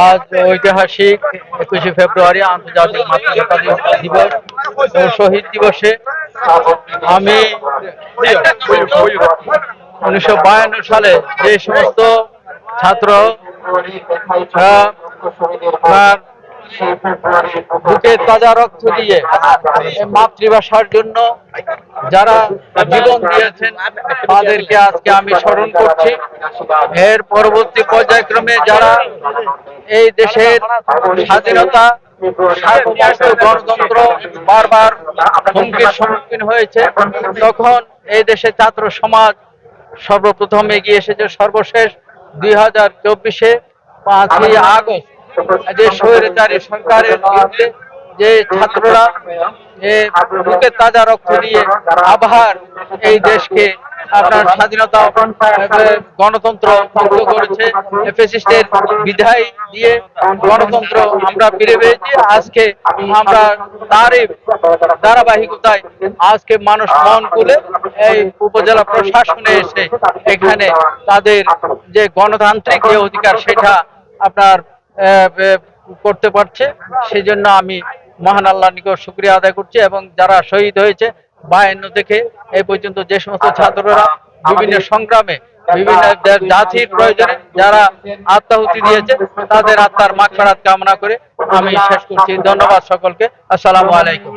আজ ঐতিহাসিক 21শে ফেব্রুয়ারি আন্তর্জাতিক মাতৃভাষা দিবস ও শহীদ দিবসে আমি 1952 সালে যে সমস্ত ছাত্র তার বুকে তাজা রক্ত দিয়ে মাতৃভাষার জন্য যারা জীবন দিয়েছেন তাদেরকে আজকে আমি স্মরণ করছি। এর পরবর্তী পর্যায়ক্রমে যারা এই দেশের স্বাধীনতা সার্বভৌমত্ব গণতন্ত্র বারবার হুমকির সম্মুখীন হয়েছে, তখন এই দেশে ছাত্র সমাজ সর্বপ্রথম এগিয়ে এসেছে। সর্বশেষ 2024-এ 5ই আগস্ট যে স্বৈরাচারী সরকারের বিরুদ্ধে যে ছাত্ররা বুকে তাজা রক্ত দিয়ে আবার এই দেশকে আপনার স্বাধীনতা গণতন্ত্র মুক্ত করেছে, ফ্যাসিস্টের বিদায় দিয়ে গণতন্ত্র আমরা ফিরে পেয়েছি। আজকে আমরা তারই ধারাবাহিকতায় আজকে মানুষ মন খুলে এই উপজেলা প্রশাসনে এসে এখানে তাদের যে গণতান্ত্রিক যে অধিকার সেটা আপনার করতে পারছে। সেই জন্য আমি মহান আল্লাহর নিকট শুকরিয়া আদায় করছি। এবং যারা শহীদ হয়েছে 52 থেকে এই পর্যন্ত যে সমস্ত ছাত্ররা বিভিন্ন সংগ্রামে বিভিন্ন জাতির প্রয়োজনে যারা আত্মাহুতি দিয়েছে তাদের আত্মার মাগফিরাত কামনা করে আমি শেষ করছি। ধন্যবাদ সকলকে। আসসালামু আলাইকুম।